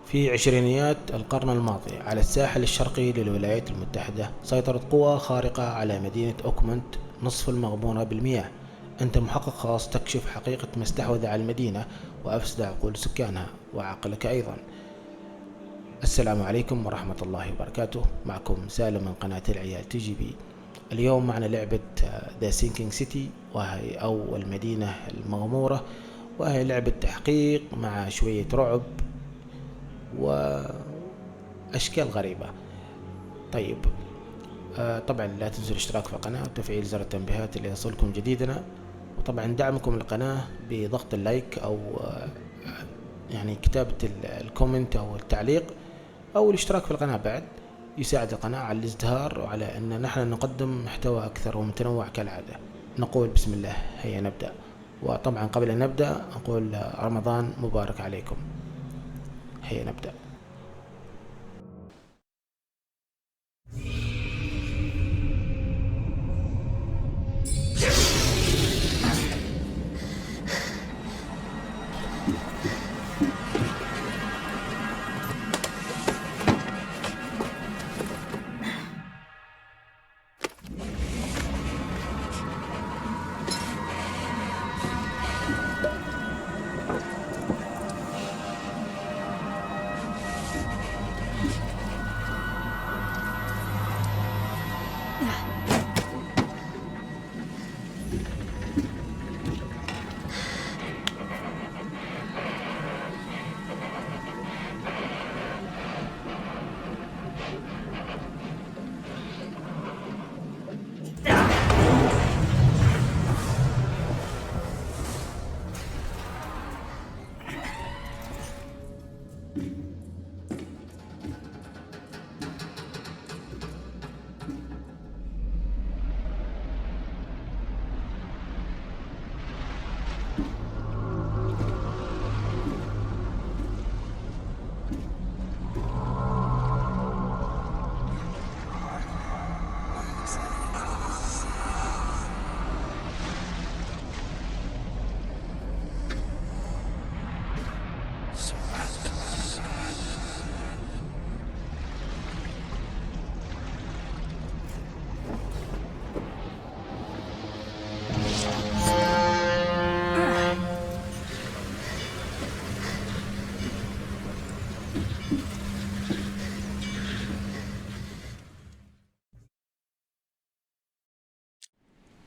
في عشرينيات القرن الماضي، على الساحل الشرقي للولايات المتحدة، سيطرت قوى خارقة على مدينة أوكمونت، نصف المغمورة بالمياه. أنت محقق خاص تكشف حقيقة ما استحوذ على المدينة وأفسد عقول سكانها وعقلك أيضا. السلام عليكم ورحمة الله وبركاته، معكم سالم من قناة العيال تجري. اليوم معنا لعبة ذا سينكينج سيتي، وهي أو المدينة المغمورة، وهي لعبة تحقيق مع شوية رعب وأشكال غريبة. طيب، طبعا لا تنسوا الاشتراك في القناة وتفعيل زر التنبيهات ليصلكم جديدنا، وطبعا دعمكم للقناة بضغط اللايك أو يعني كتابة الكومنت أو التعليق أو الاشتراك في القناة بعد يساعد القناة على الازدهار وعلى أن نحن نقدم محتوى أكثر ومتنوع كالعادة. نقول بسم الله، هيا نبدأ. وطبعا قبل أن نبدأ نقول رمضان مبارك عليكم. هيا نبدأ.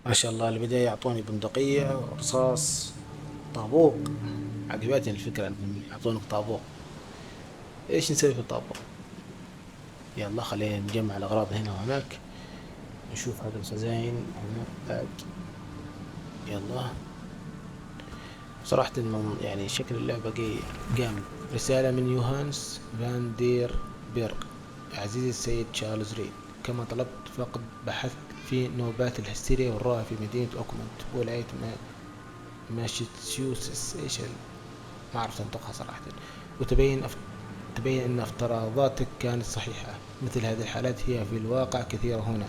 ما شاء الله، البداية يعطوني بندقية ورصاص طابوق. عجبتني الفكرة انهم يعطونك طابوق. ايش نسوي في الطابوق؟ يلا خلينا نجمع الأغراض هنا وهناك. نشوف هذا الخزاين هنا بعد. يلا. صراحة انه يعني شكل اللعبة جامد. رسالة من يوهانس فان دير بيرغ: عزيزي السيد تشارلز ريد، كما طلبت فقد بحثت في نوبات الهستيريا والرعب في مدينة أوكمونت ولاية ماشيتسوستس. ما عرفت انطقها صراحة. تبين أن افتراضاتك كانت صحيحة. مثل هذه الحالات هي في الواقع كثيرة هنا.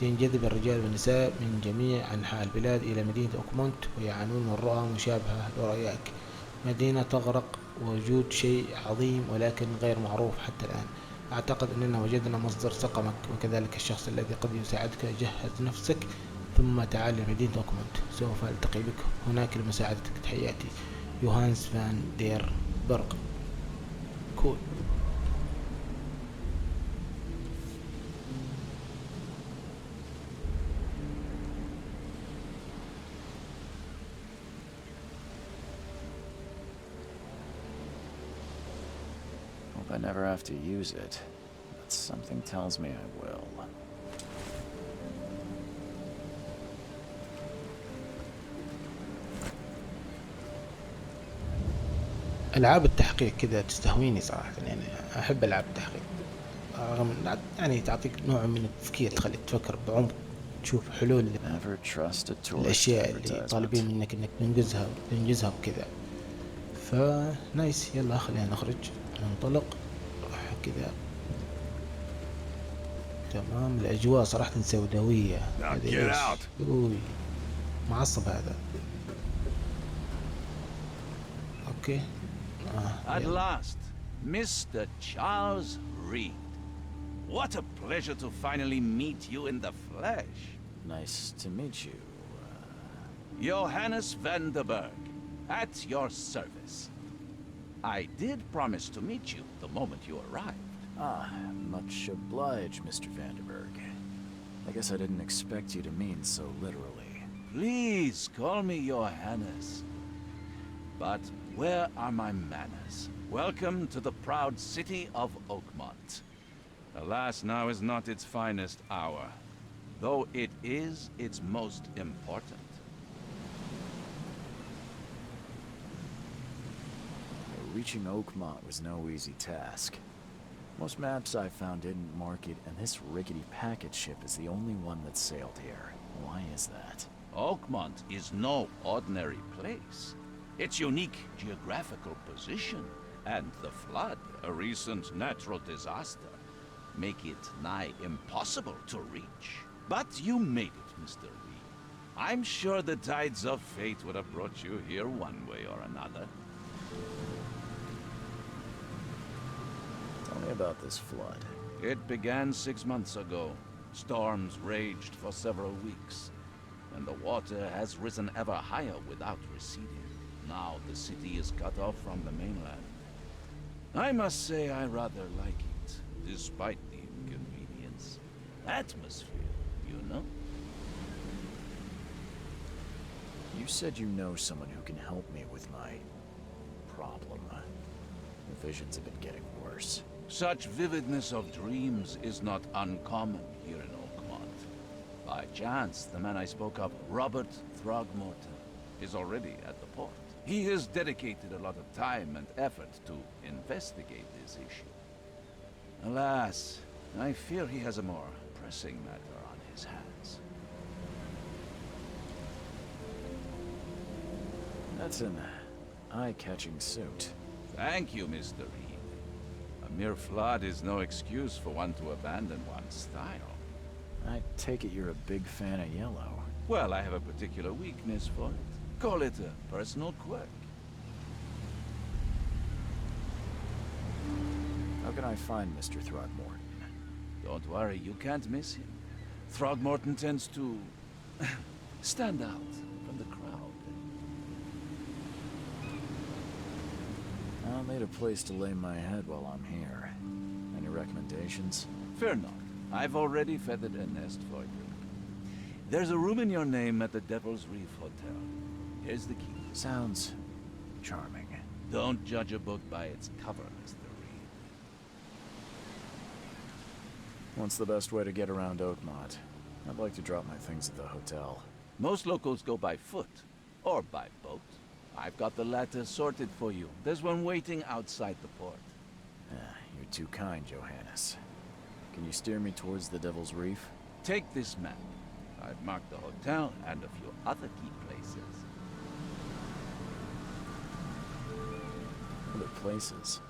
ينجذب الرجال والنساء من جميع أنحاء البلاد إلى مدينة أوكمونت ويعانون من رؤى مشابهة لرؤياك. مدينة تغرق، وجود شيء عظيم ولكن غير معروف حتى الآن. أعتقد أننا وجدنا مصدر سقمك، وكذلك الشخص الذي قد يساعدك. جهز نفسك ثم تعال لمدينة أوكمونت، سوف ألتقي بك هناك لمساعدتك. تحياتي، يوهانس فان دير برغ. كول. Hope I never have to use it, but something tells me I will. ألعاب التحقيق كذا تستهويني صراحة، يعني أحب ألعاب التحقيق، رغم يعني تعطيك نوع من التفكير، تخليك تفكر بعمق، تشوف حلول Never trust a tourist الأشياء اللي advertisement. طالبين منك إنك تنجزها وكذا. فنايس، يلا خلينا نخرج، ننطلق، راح كذا. تمام، الأجواء صراحة سوداوية. Now هذا get إيش؟ out. أوي معصب هذا. أوكي. At يلا. last, Mr. Charles Reed. What a pleasure to finally meet you in the flesh. Nice to meet you. Johannes van der Berg, at your service. I did promise to meet you the moment you arrived. Ah, much obliged, Mr. Vanderberg. I guess I didn't expect you to mean so literally. Please call me Johannes. But where are my manners? Welcome to the proud city of Oakmont. Alas, now is not its finest hour, though it is its most important. Reaching Oakmont was no easy task. Most maps I found didn't mark it, and this rickety packet ship is the only one that sailed here. Why is that? Oakmont is no ordinary place. Its unique geographical position and the flood, a recent natural disaster, make it nigh impossible to reach. But you made it, Mr. Reed. I'm sure the tides of fate would have brought you here one way or another. Tell me about this flood. It began 6 months ago. Storms raged for several weeks, and the water has risen ever higher without receding. Now the city is cut off from the mainland. I must say I rather like it, despite the inconvenience. Atmosphere, you know? You said you know someone who can help me with my problem. The visions have been getting worse. Such vividness of dreams is not uncommon here in Oakmont. By chance, the man I spoke of, Robert Throgmorton, is already at the port. He has dedicated a lot of time and effort to investigate this issue. Alas, I fear he has a more pressing matter on his hands. That's an eye-catching suit. Thank you, Mr. Reed. A mere flood is no excuse for one to abandon one's style. I take it you're a big fan of yellow. Well, I have a particular weakness for it. Call it a personal quirk. How can I find Mr. Throgmorton? Don't worry, you can't miss him. Throgmorton tends to stand out from the crowd. I'll need a place to lay my head while I'm here. Any recommendations? Fear not. I've already feathered a nest for you. There's a room in your name at the Devil's Reef Hotel. Here's the key. Sounds charming. Don't judge a book by its cover, Mr. Reed. What's the best way to get around Oakmont? I'd like to drop my things at the hotel. Most locals go by foot, or by boat. I've got the latter sorted for you. There's one waiting outside the port. You're too kind, Johannes. Can you steer me towards the Devil's Reef? Take this map. I've marked the hotel and a few other key places. Other places?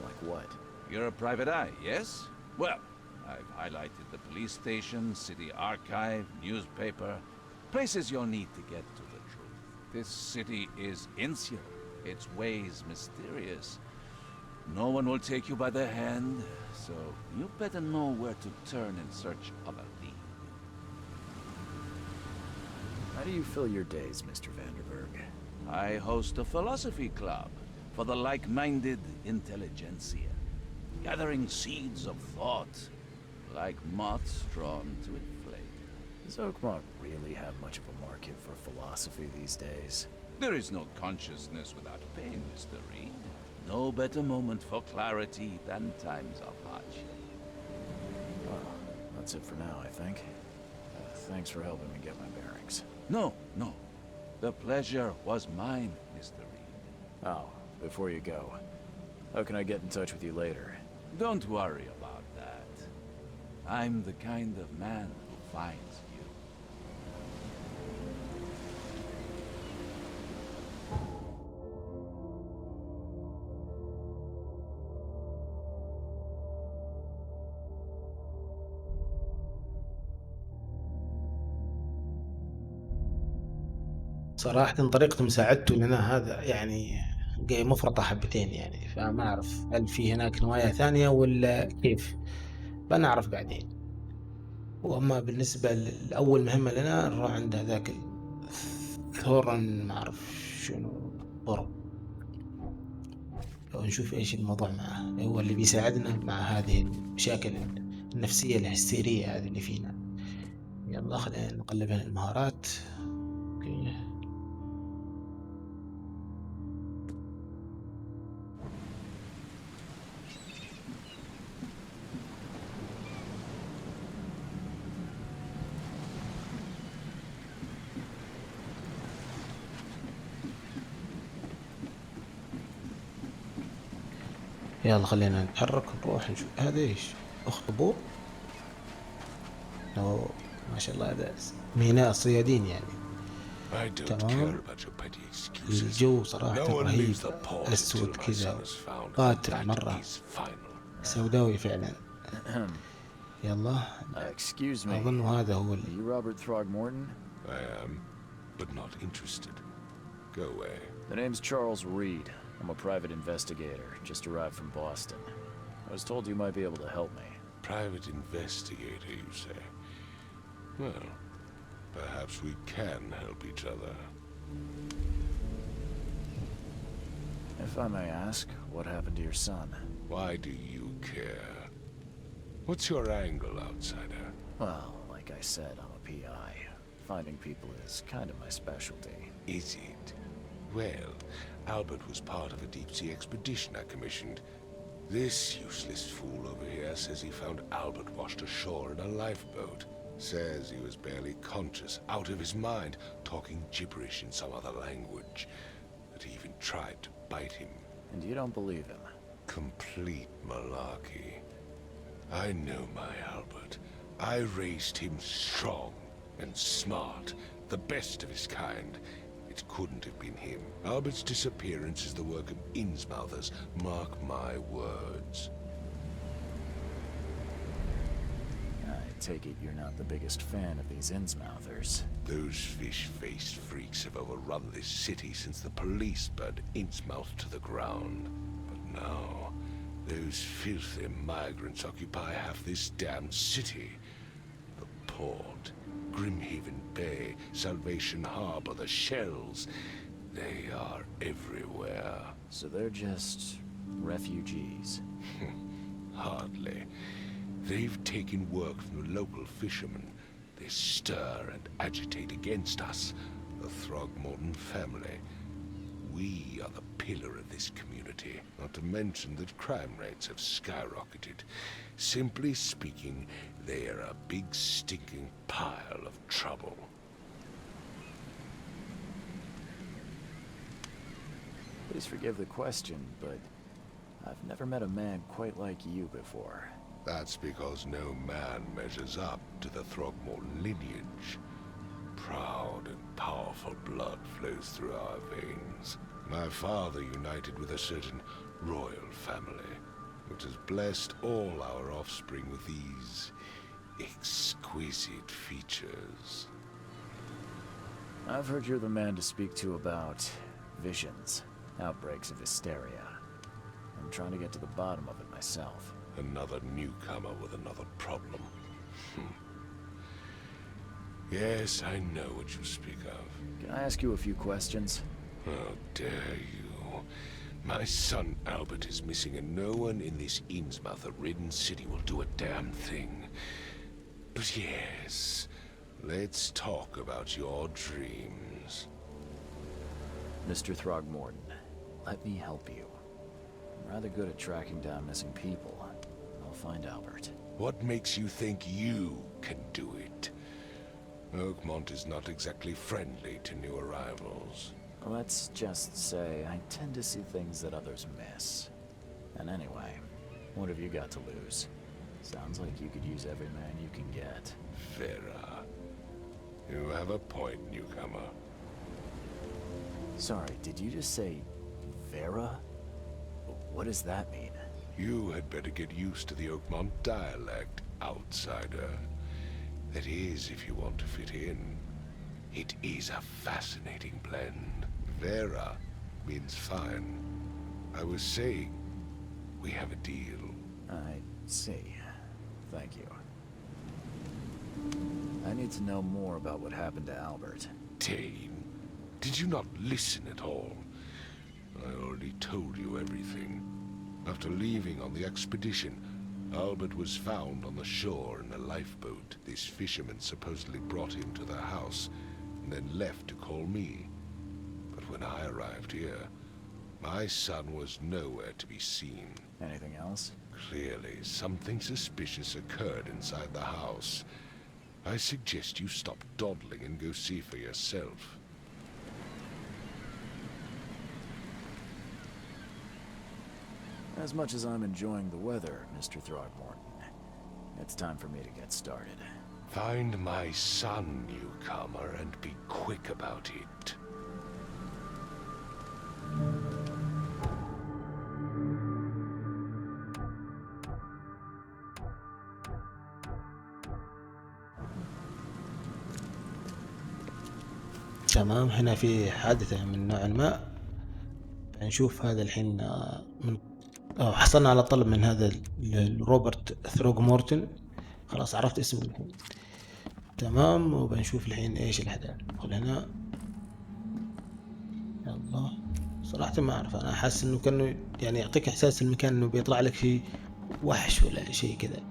Like what? You're a private eye, yes? Well, I've highlighted the police station, city archive, newspaper, places you'll need to get to the truth. This city is insular, its ways mysterious. No one will take you by the hand, so you better know where to turn in search of a lead. How do you fill your days, Mr. Vanderberg? I host a philosophy club for the like-minded intelligentsia, gathering seeds of thought like moths drawn to a flame. Does Oakmont really have much of a market for philosophy these days? There is no consciousness without pain, Mr. Reed. No better moment for clarity than times of hardship. Well, that's it for now, I think. Thanks for helping me get my bearings. No, no. The pleasure was mine, Mr. Reed. Oh, before you go, how can I get in touch with you later? Don't worry about that. I'm the kind of man who finds you. صراحة طريقة مساعدته لنا هذا يعني مفرطة حبتين يعني، فما أعرف هل في هناك نوايا ثانية ولا كيف، بنعرف بعدين. وأما بالنسبة لأول مهمة لنا نروح عند هذاك ثورن، ما أعرف شنو ضرب، ونشوف إيش الموضوع معه، هو اللي بيساعدنا مع هذه المشاكل النفسية الهستيرية هذه اللي فينا. يلا خلينا نقلب هنا المهارات. أوكي. يلا خلينا نتحرك نروح نشوف هذا ايش، اخطبوط. أو ما شاء الله هذا ميناء صيادين يعني. I don't care تمام. about your petty excuses. الجو صراحة No one رهيب، leaves the port أسود until my كذا son is found. قاتل That مرة، is final. سوداوي فعلا. يلا Excuse me. أظن هذا هو Are you Robert Throgmorton? I am, but not interested. Go away. The name's Charles Reed. I'm a private investigator, just arrived from Boston. I was told you might be able to help me. Private investigator, you say? Well, perhaps we can help each other. If I may ask, what happened to your son? Why do you care? What's your angle, outsider? Well, like I said, I'm a PI. Finding people is kind of my specialty. Is it? Well, Albert was part of a deep-sea expedition I commissioned. This useless fool over here says he found Albert washed ashore in a lifeboat. Says he was barely conscious, out of his mind, talking gibberish in some other language. That he even tried to bite him. And you don't believe him? Complete malarkey. I know my Albert. I raised him strong and smart, the best of his kind. It couldn't have been him. Albert's disappearance is the work of Innsmouthers, mark my words. I take it you're not the biggest fan of these Innsmouthers. Those fish-faced freaks have overrun this city since the police burned Innsmouth to the ground. But now, those filthy migrants occupy half this damned city. The port, Grimhaven Bay, Salvation Harbor, the shells, they are everywhere. So they're just refugees. Hardly. They've taken work from the local fishermen. They stir and agitate against us, the Throgmorton family. We are the pillar of this community, not to mention that crime rates have skyrocketed. Simply speaking, they are a big stinking pile of trouble. Please forgive the question, but I've never met a man quite like you before. That's because no man measures up to the Throgmorton lineage. Proud and powerful blood flows through our veins. My father united with a certain royal family, which has blessed all our offspring with these exquisite features. I've heard you're the man to speak to about visions, outbreaks of hysteria. I'm trying to get to the bottom of it myself. Another newcomer with another problem. Yes, I know what you speak of. Can I ask you a few questions? How dare you? My son Albert is missing and no one in this Innsmouth-ridden city will do a damn thing. But yes, let's talk about your dreams. Mr. Throgmorton, let me help you. I'm rather good at tracking down missing people. I'll find Albert. What makes you think you can do it? Oakmont is not exactly friendly to new arrivals. Let's just say I tend to see things that others miss. And anyway, what have you got to lose? Sounds like you could use every man you can get. Vera. You have a point, newcomer. Sorry, did you just say Vera? What does that mean? You had better get used to the Oakmont dialect, outsider. That is, if you want to fit in. It is a fascinating blend. Vera means fine. I was saying, we have a deal. I see. Thank you. I need to know more about what happened to Albert. Tane, did you not listen at all? I already told you everything. After leaving on the expedition, Albert was found on the shore in a lifeboat. This fisherman supposedly brought him to their house, and then left to call me. But when I arrived here, my son was nowhere to be seen. Anything else? Clearly, something suspicious occurred inside the house. I suggest you stop dawdling and go see for yourself. As much as I'm enjoying the weather, Mr. Throgmorton, it's time for me to get started. Find my son, newcomer, and be quick about it. تمام. هنا في حادثة من نوع ما. نشوف هذا الحين من حصلنا على طلب من هذا روبرت ثروغمورتن. خلاص عرفت اسمه الحين. تمام. وبنشوف الحين ايش الأحداث. ندخل هنا. يلا. صراحة ما أعرف، أنا أحس إنه كأنه يعني يعطيك إحساس المكان إنه بيطلع لك شيء وحش ولا شيء كذا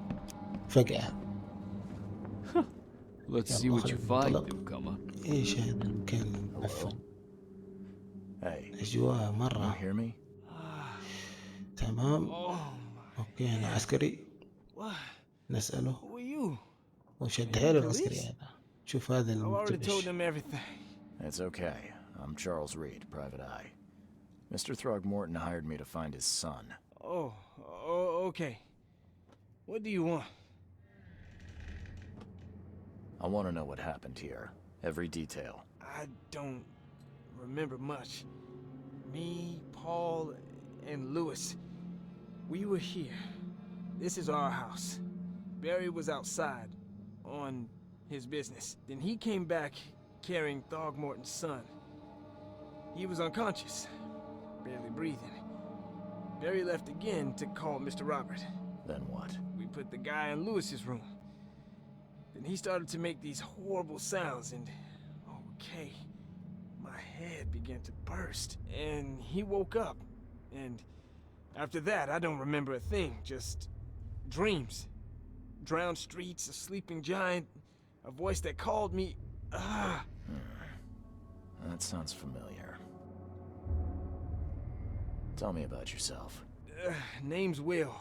فجأة. Let's see what you find, newcomer. ايش هذا المكان معفن. Hey, أجواء you مرة. hear me? تمام. اوكي هنا عسكري نسأله. Who are you? وشد حيله العسكري هذا. شوف هذا I already told المنتبش. them everything. It's okay. I'm Charles Reed, Private Eye. Mr. Throgmorton hired me to find his son. Oh, okay. What do you want? I want to know what happened here. Every detail. I don't remember much. Me, Paul, and Lewis, we were here. This is our house. Barry was outside on his business. Then he came back carrying Throgmorton's son. He was unconscious, barely breathing. Barry left again to call Mr. Robert. Then what? We put the guy in Lewis's room. Then he started to make these horrible sounds and... okay. My head began to burst. And he woke up. And after that, I don't remember a thing. Just dreams. Drowned streets, a sleeping giant, a voice that called me... That sounds familiar. Tell me about yourself. Name's Will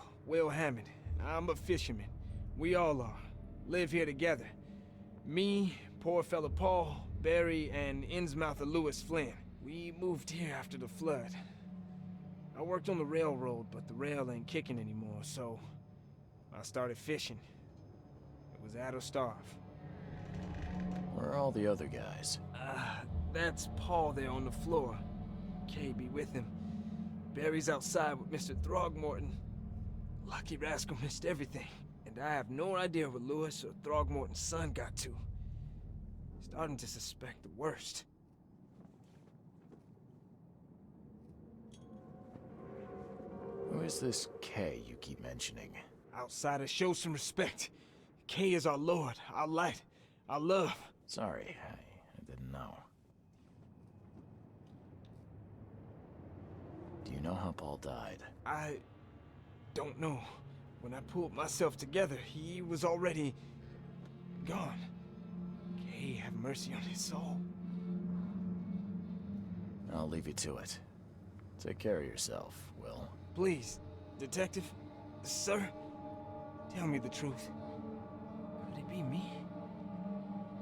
Hammond. I'm a fisherman. We all are. Live here together. Me, poor fella Paul, Barry, and Innsmouther Lewis Flynn. We moved here after the flood. I worked on the railroad, but the rail ain't kicking anymore, so I started fishing. It was at or starve. Where are all the other guys? That's Paul there on the floor. Kay be with him. Barry's outside with Mr. Throgmorton. Lucky rascal missed everything. And I have no idea where Lewis or Throgmorton's son got to. Starting to suspect the worst. Who is this Kay you keep mentioning? Outsiders, show some respect. Kay is our lord, our light, our love. Sorry, I didn't know. Do you know how Paul died? I don't know. When I pulled myself together, he was already gone. Kay, have mercy on his soul. I'll leave you to it. Take care of yourself, Will. Please, detective, sir, tell me the truth. Could it be me?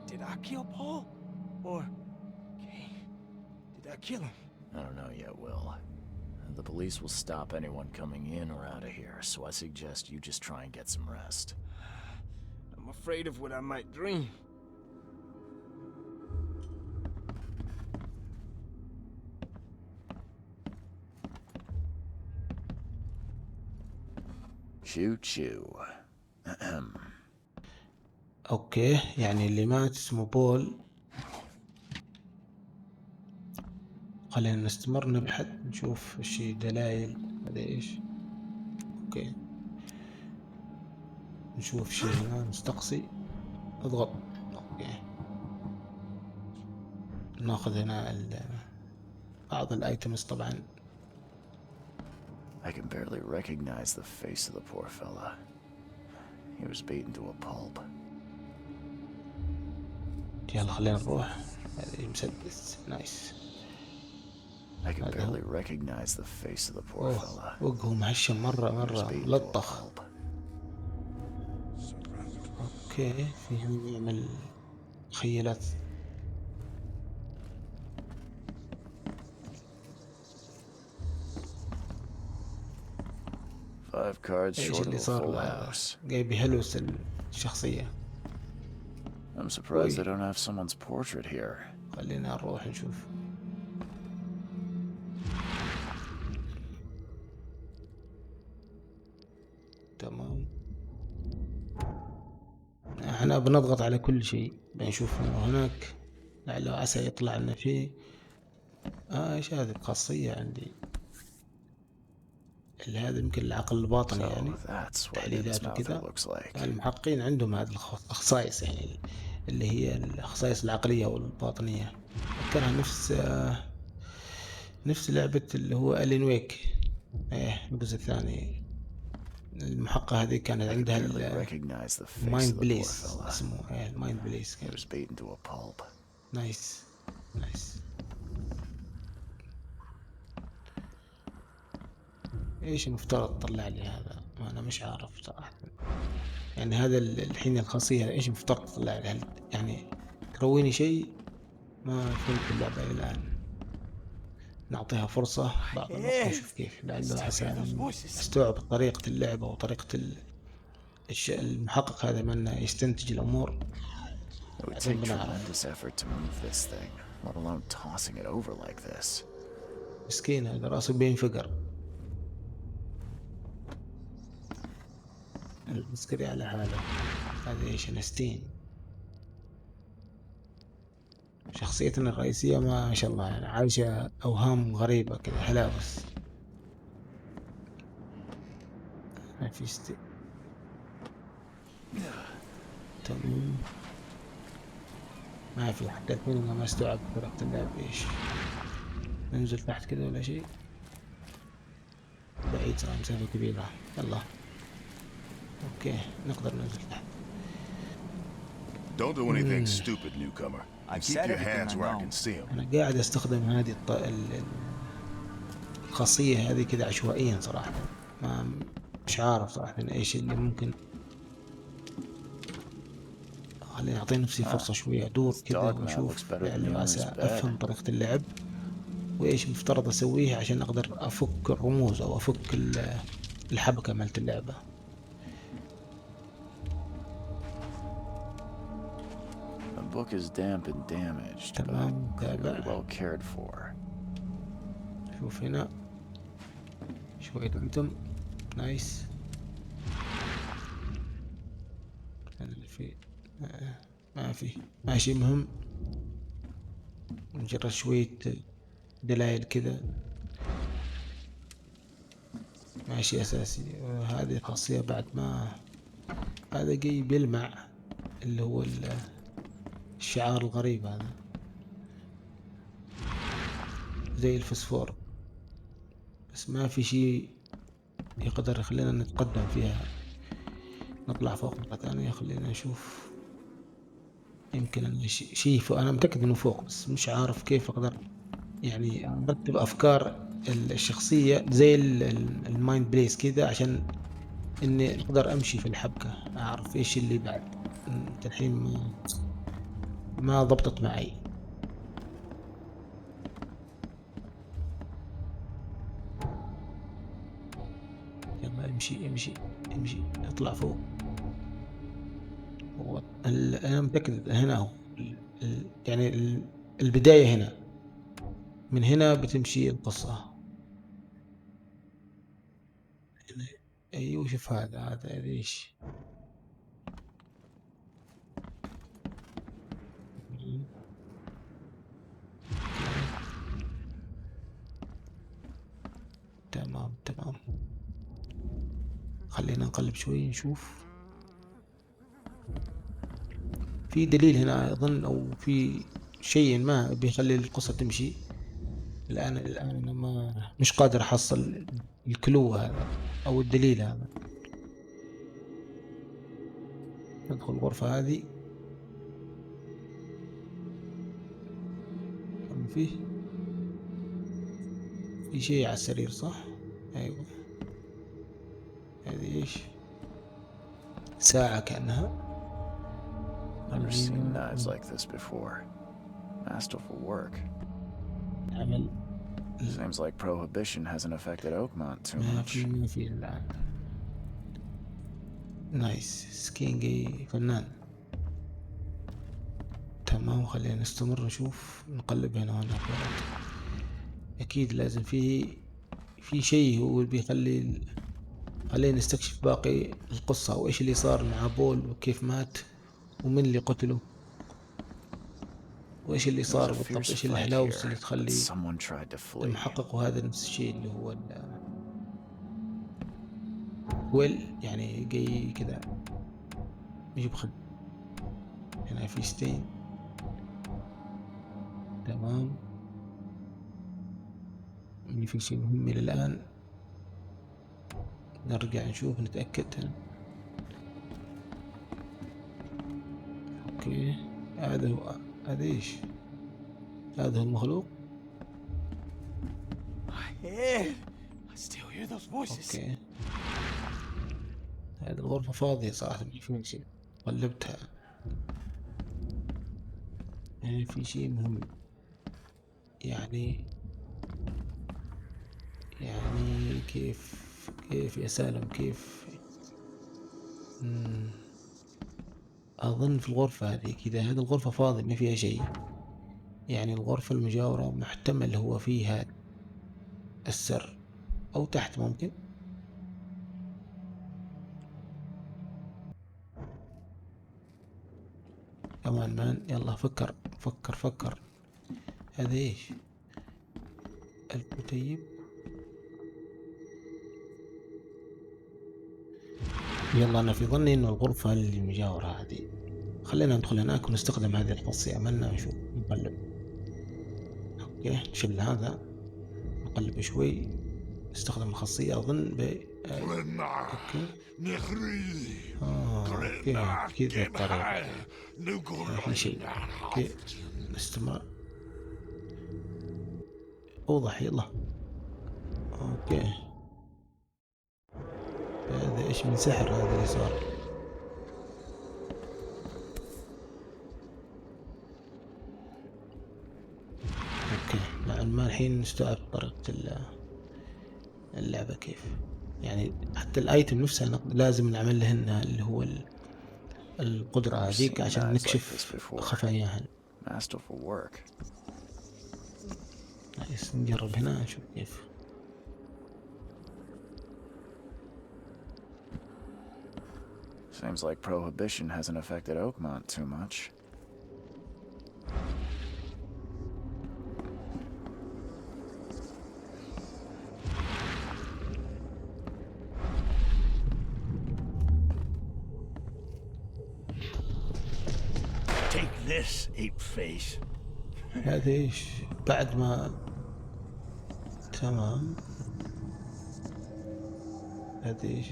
Did I kill Paul? Or, Kay, did I kill him? I don't know yet, Will. The police will stop anyone coming in or out of here, so I suggest you just try and get some rest. I'm afraid of what I might dream. Choo-choo. اوكي يعني اللي مات اسمه بول. خلينا نستمر نبحث نشوف الشي دلائل هذا ايش. اوكي نشوف شي هنا نستقصي اضغط. اوكي ناخذ هنا بعض الايتمز طبعا. I can barely recognize the face of the poor fella. He was beaten to a pulp. يلا خلينا نروح. هذا مسدس نايس. I can barely recognize the face of the poor fella. وجهه مهشم مرة ملطخ. اوكي فيهم يعمل خيالات. Five cards ايش short of اللي a صار full له؟ house. جايب هلوس الشخصية. I'm surprised they don't have someone's portrait here. خلينا نروح نشوف. تمام احنا بنضغط على كل شيء بنشوف هناك لعله عسى يطلع لنا شيء. ايش هذه الخاصية عندي اللي هذا يمكن العقل الباطني يعني تحليلات وكذا. المحققين عندهم هذه الخصائص يعني اللي هي الخصائص العقلية والباطنية. أذكرها نفس لعبة اللي هو ألين ويك الجزء الثاني. المحققة هذه كانت عندها المايند بليس اسمه المايند بليس. نايس. ايش المفترض تطلع لي هذا؟ ما انا مش عارف صراحة يعني هذا الحين الخاصية ايش المفترض تطلع لي؟ يعني ترويني شيء ما فهمت اللعبة الى الان. نعطيها فرصة بعض الوقت نشوف كيف لعله عسى استوعب طريقة اللعبة وطريقة المحقق هذا من يستنتج الامور. بعدين بنعرف. مسكين هذا راسه بينفقر. العسكري على حاله. هذا ايش نستين. شخصيتنا الرئيسية ما شاء الله يعني عايشة اوهام غريبة كذا هلاوس. ما في تمام ما في حتى الحين ما استوعب طريقة اللعب ايش. ننزل تحت كذا ولا شيء. بعيد ترى مسافة كبيرة. يلا اوكي نقدر ننزل تحت. Don't do anything stupid, newcomer. And keep your hands where I can see them. أنا قاعد أستخدم هذه الخاصية هذه كذا عشوائيا صراحة. مش عارف صراحة إيش اللي ممكن. خليني أعطي نفسي فرصة شوية أدور كذا وأشوف لعله عسى أفهم طريقة اللعب وإيش مفترض أسويه عشان أقدر أفك الرموز أو أفك الحبكة مالت اللعبة. The book is damp and damaged, but clearly well cared for. شوف هنا شوية أنتم نايس. اللي فيه ما في ماشي مهم. مجرد شوية دلائل كذا ماشي أساسي. وهذه خاصية بعد ما هذا جاي بيلمع اللي هو الشعار الغريب هذا زي الفسفور بس ما في شيء يقدر يخلينا نتقدم فيها. نطلع فوق مرة ثانية. خلينا نشوف يمكن شيء فوق. أنا متأكد إنه فوق بس مش عارف كيف أقدر يعني أرتب أفكار الشخصية زي المايند بليس كذا عشان إني أقدر أمشي في الحبكة أعرف إيش اللي بعد. الحين ما ضبطت معي. يلا امشي اطلع فوق. انا متأكد هنا هو يعني البداية هنا. من هنا بتمشي القصة. ايوه شوف هذا ايش. خلينا نقلب شوي نشوف. في دليل هنا أظن، أو في شيء ما بيخلي القصة تمشي. الآن أنا مش قادر أحصل الكلو هذا أو الدليل هذا. ندخل الغرفة هذه. في شيء على السرير صح؟ أيوة. هذه إيش؟ ساعة كأنها. Never seen knives like this before. Masterful work. عمل Seems like prohibition hasn't affected Oakmont too ما much. في الآن. نايس سكينجي فنان. تمام، خلينا نستمر نشوف، نقلب هنا وهنا. أكيد لازم في شيء هو اللي بيخلي. خلينا نستكشف باقي القصة، وإيش اللي صار مع بول وكيف مات ومن اللي قتله وإيش اللي صار بالضبط، إيش الهلاوس اللي تخلي المحقق. وهذا نفس الشيء اللي هو يعني جاي كذا يجيب خد. هنا في ستين. تمام، في شيء مهم إلى الآن. نرجع نشوف نتأكد هنا. اوكي، هذا ايش؟ هذا هو المخلوق. اوكي، هذه الغرفة فاضية صراحة، ما في شيء. قلبتها يعني في شيء مهم. يعني كيف يا سالم كيف؟ أظن في الغرفة هذه كذا. هذه الغرفة فاضية ما فيها شيء. يعني الغرفة المجاورة محتمل هو فيها السر، أو تحت ممكن. كمان مان، يلا فكر فكر فكر. هذا ايش؟ الكتيب. يلا أنا في ظني إنه الغرفة اللي مجاورة هذه. خلينا ندخل هناك ونستخدم هذه الخاصية. عملنا ونشوف نقلب. اوكي، نشيل هذا نقلب شوي، نستخدم الخاصية أظن اوكي. اوكي كذا الطريقة. في شيء. اوكي نستمر. اوضح يلا. اوكي، هذا ايش من سحر هذا اللي صار؟ اوكي، مع ما الحين نستوعب طريقة اللعبة كيف. يعني حتى الايتم نفسها لازم نعمل لهن اللي هو القدرة هذيك عشان نكشف خفاياهن. نايس، نجرب هنا نشوف كيف. Seems like prohibition hasn't affected Oakmont too much. Take this, ape face. هذا ايش؟ بعد ما تمام. هذا ايش؟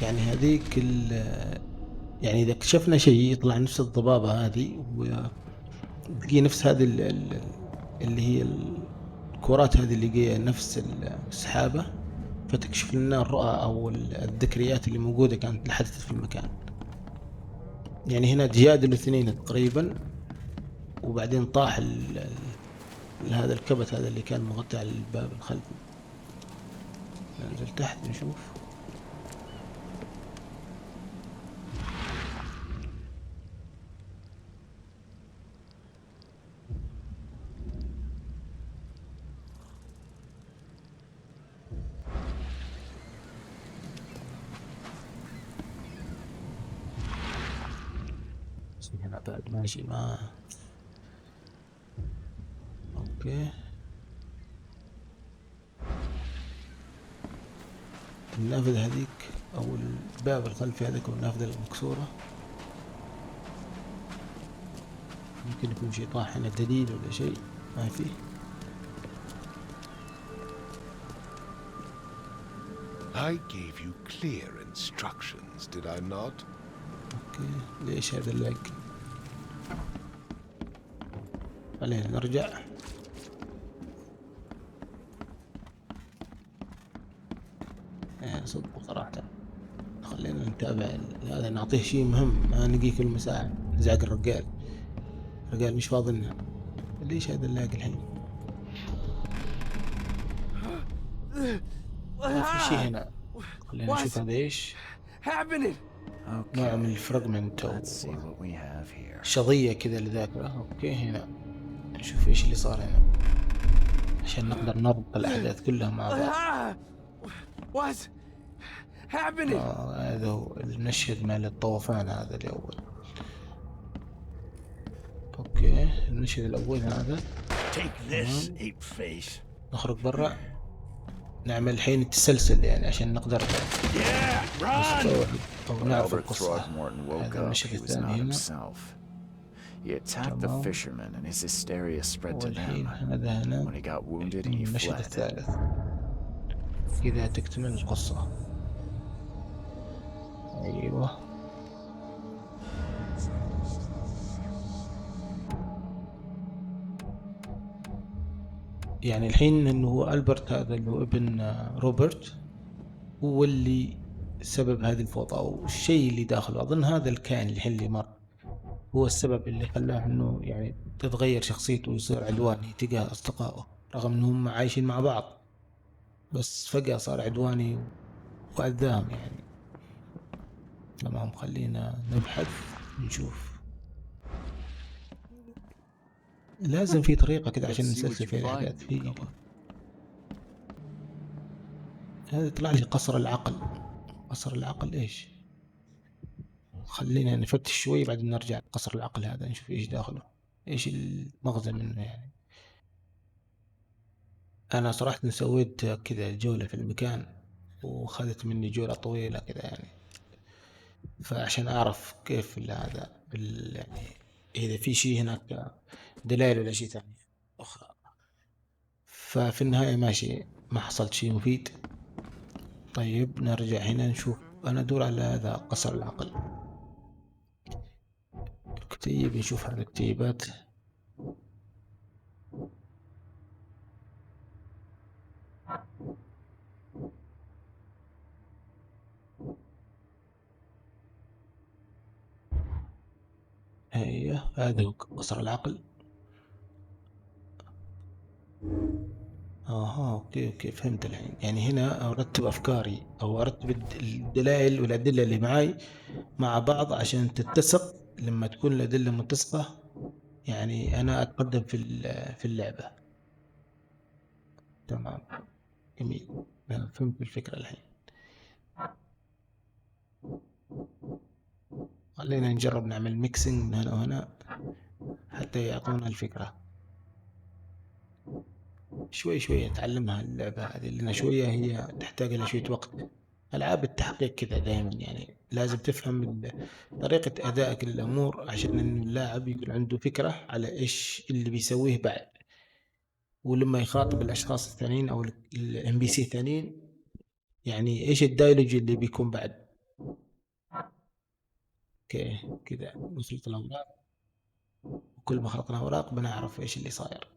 يعني هذيك يعني إذا اكتشفنا شيء يطلع نفس الضبابة هذه، وتجي نفس هذه اللي هي الكرات هذه اللي جاية نفس السحابة، فتكشف لنا الرؤى أو الذكريات اللي موجودة كانت حدثت في المكان. يعني هنا تجادلوا الاثنين تقريبا، وبعدين طاح هذا الكبت هذا اللي كان مغطى على الباب الخلفي. ننزل تحت نشوف. هنا بعد ماشي ما اوكي. النافذة هذيك أو الباب الخلفي هذاك، أو النافذة المكسورة. يمكن يكون شيء طاح هنا، دليل ولا شيء ما فيه. I gave you clear instructions, did I not? اوكي، ليش هذا اللاج؟ خلينا نرجع. صدق صراحة خلينا نتابع هذا، نعطيه شيء مهم، ما نجي كل مساعة نزعق الرجال مش فاضي لنا. ليش هذا اللاج الحين؟ ما في شيء هنا. خلينا نشوف هذا ايش. نوع من الفراغمنت او شظية كذا لذاكرة. اوكي، هنا نشوف ايش اللي صار هنا عشان نقدر نربط الاحداث كلها مع بعض. هذا هو المشهد مال الطوفان هذا الاول. اوكي، المشهد الاول هذا. نخرج برا، نعمل الحين التسلسل يعني عشان نقدر نستوعب او نعرف القصة. هذا المشهد الثاني هنا. He attacked the fisherman and his hysteria spread to them. When he got wounded, he المشهد fled. الثالث. كذا تكتمل القصة. ايوه، يعني الحين انه هو ألبرت هذا اللي هو ابن روبرت هو اللي سبب هذه الفوضى، او الشيء اللي داخله. اظن هذا الكائن الحين اللي مر هو السبب اللي خلاه انه يعني تتغير شخصيته ويصير عدواني تجاه اصدقائه، رغم انهم عايشين مع بعض، بس فجأة صار عدواني وأذاهم يعني. تمام، خلينا نبحث نشوف. لازم في طريقة كده عشان نسلسل فيها الأحداث. في هذا يطلع لي قصر العقل. قصر العقل ايش؟ خلينا نفتش شوي بعدين نرجع قصر العقل هذا نشوف ايش داخله، ايش المغزى منه يعني. انا صراحة سويت كذا جولة في المكان وخذت مني جولة طويلة كذا يعني، فعشان اعرف كيف هذا يعني اذا في شيء هناك دلائل ولا شيء ثاني اخرى. ففي النهاية ماشي، ما حصلت شيء مفيد. طيب نرجع هنا نشوف. انا ادور على هذا قصر العقل. الكتيب، نشوف هذا الكتيبات. ايوه، هذا هو قصر العقل. اوكي فهمت الحين. يعني هنا ارتب افكاري او ارتب الدلائل والادله اللي معاي مع بعض عشان تتسق. لما تكون الادله متسقه يعني انا اتقدم في اللعبه. تمام، جميل، فهمت الفكره الحين. خلينا نجرب نعمل ميكسينج من هنا وهنا حتى يعطونا الفكره. شوي شوي نتعلمها اللعبة هذه، لأن شوية هي تحتاج إلى شوية وقت. ألعاب التحقيق كذا دائما يعني لازم تفهم طريقة أدائك للأمور عشان إن اللاعب يكون عنده فكرة على إيش اللي بيسويه بعد، ولما يخاطب الأشخاص الثانيين أو الام بي سي الثانيين يعني إيش الدايلوج اللي بيكون بعد. اوكي كذا نخلط الأوراق، وكل ما خلطنا أوراق بنعرف إيش اللي صاير.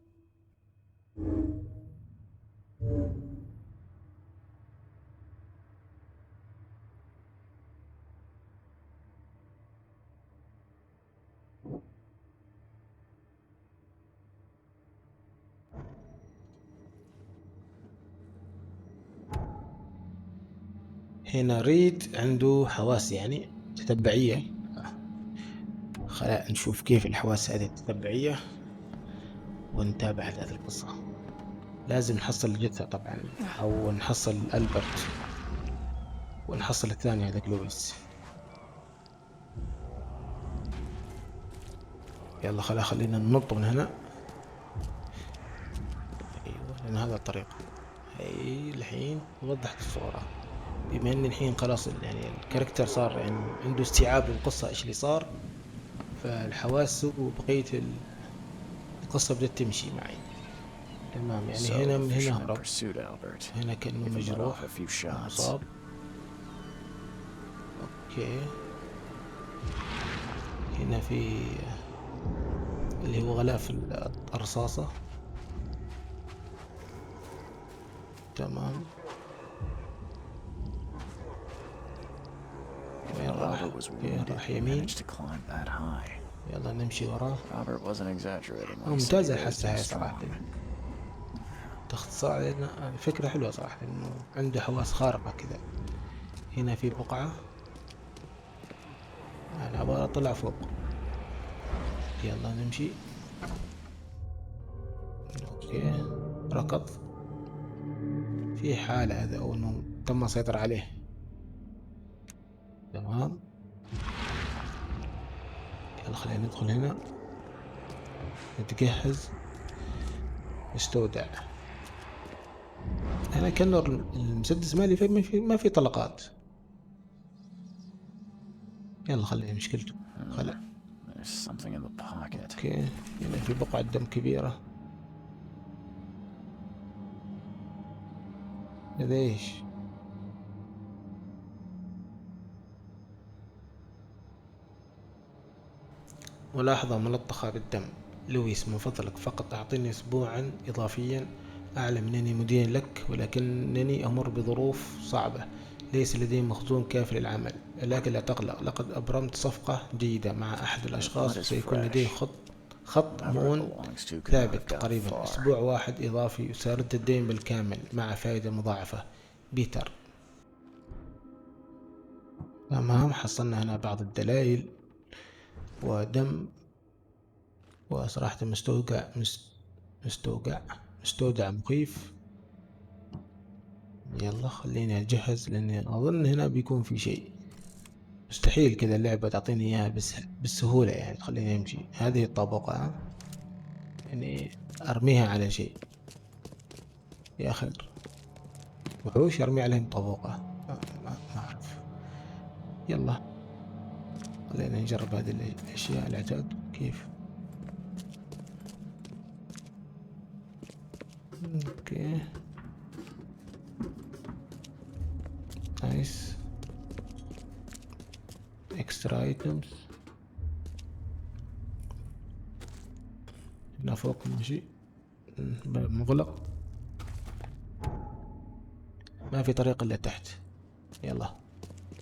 هنا ريد عنده حواس يعني تتبعية. خلينا نشوف كيف الحواس هذه التتبعية ونتابع هذه القصة. لازم نحصل الجثة طبعا، أو نحصل ألبرت ونحصل الثاني هذاك لويس. يلا خلينا ننط من هنا. أيوة، لأن هذا الطريق. الحين وضحت الصورة. بما ان الحين خلاص يعني الكاركتر صار يعني عنده استيعاب للقصة ايش اللي صار، فالحواس وبقية القصة بدأت تمشي معي. تمام، يعني So هنا the من هنا fisherman هرب، pursued Albert, هنا كأنه even let مجروح off a few أو shots. مصاب. اوكي، هنا في اللي هو غلاف الرصاصة. تمام، وين راح؟ Albert was اوكي، wounded راح and يمين. managed to climb that high. يلا نمشي وراه. Albert wasn't exaggerating when he said he ممتازة really الحاسة too هاي صراحة، strong. تختصر لنا فكرة حلوة صراحة انه عنده حواس خارقة كذا. هنا في بقعة، انا ابغى اطلع فوق. يلا نمشي. اوكي، ركض في حالة هذا او انه تم السيطرة عليه. تمام، يلا خلينا ندخل هنا، نتجهز، نستودع. انا كان المسدس مالي ما في طلقات. يلا خلينا مشكلته خلع. There's something in the pocket. اوكي، هنا في بقعة دم كبيرة. هذا ايش؟ ملاحظة ملطخة بالدم. لويس، من فضلك فقط أعطني أسبوعا إضافيا. أعلم أنني مدين لك، ولكنني أمر بظروف صعبة، ليس لدي مخزون كافي للعمل. لكن لا تقلق، لقد أبرمت صفقة جيدة مع أحد الأشخاص، وسيكون لديه خط مؤن ثابت قريبا. أسبوع واحد إضافي وسأرد الدين بالكامل مع فائدة مضاعفة. بيتر. تمام، حصلنا هنا بعض الدلائل ودم، وصراحة مستودع مخيف. يلا خليني أجهز، لأني أظن هنا بيكون في شيء. مستحيل كذا اللعبة تعطيني إياها بالسهولة يعني. خليني أمشي. هذه الطابقة يعني أرميها على شيء يا أخي. وحوش أرمي عليهم طابقة، ما أعرف. يلا خلينا نجرب هذه الأشياء العتاد كيف. اوكي نايس. اكسترا ايتمز. هنا فوق ماشي، باب مغلق، ما في طريق الا تحت. يلا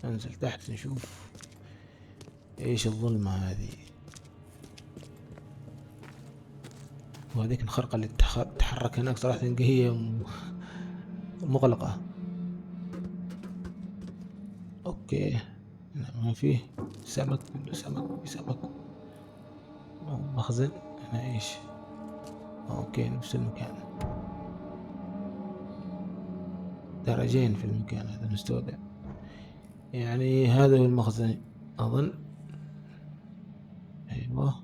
انزل تحت نشوف ايش الظلمة هذه. وهذيك الخرقة اللي تحرك هناك صراحة هي مغلقة. اوكي، هنا ما فيه سمك، كله سمك في سمك. مخزن هنا ايش؟ اوكي نفس المكان، درجين في المكان هذا مستودع. يعني هذا هو المخزن اظن. ايوه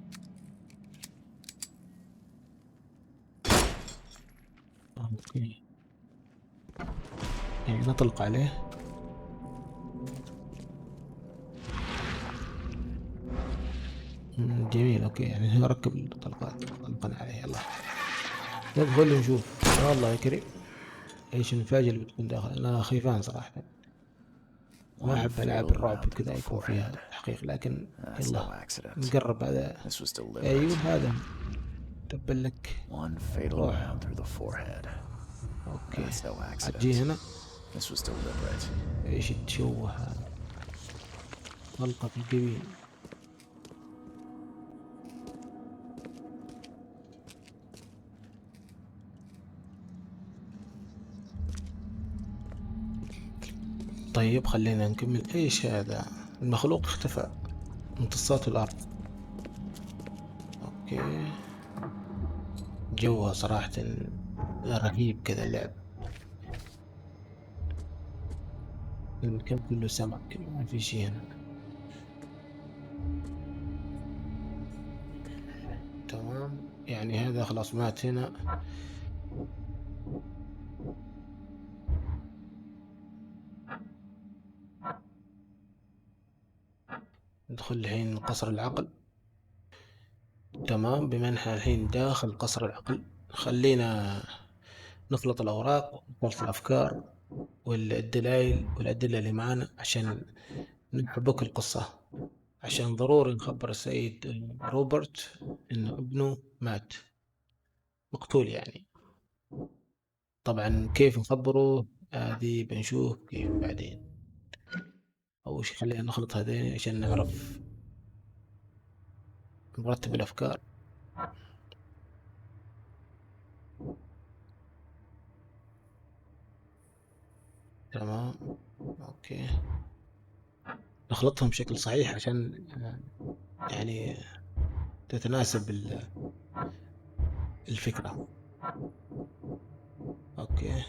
اوكي، يعني نطلق عليه. جميل. اوكي، يعني نركب الطلقات، طلقنا عليه. يلا ندخل نشوف. والله يا كريم ايش المفاجأة اللي بتكون داخل. انا خيفان صراحة، ما احب العاب الرعب كذا يكون فيها تحقيق، لكن يلا نقرب. هذا ايوه هذا تبل لك. روح. اوكي عجي هنا. ايش تشوه هذا؟ طلقة في الجبين. طيب خلينا نكمل. ايش هذا؟ المخلوق اختفى، امتصاص الارض. اوكي، جوها صراحة رهيب كذا اللعب. المكان كله سمك، ما في شيء هنا. تمام، يعني هذا خلاص مات هنا. ندخل الحين قصر العقل. تمام، بما ان احنا الحين داخل قصر العقل، خلينا نخلط الأوراق ونخلط الأفكار والدلائل والأدلة اللي معانا عشان نحبك القصة، عشان ضروري نخبر السيد روبرت إن ابنه مات، مقتول يعني. طبعا كيف نخبره هذه بنشوف كيف بعدين. أول شي خلينا نخلط هذين عشان نعرف نرتب الأفكار. تمام، أوكي، نخلطهم بشكل صحيح عشان يعني تتناسب الفكرة. أوكي.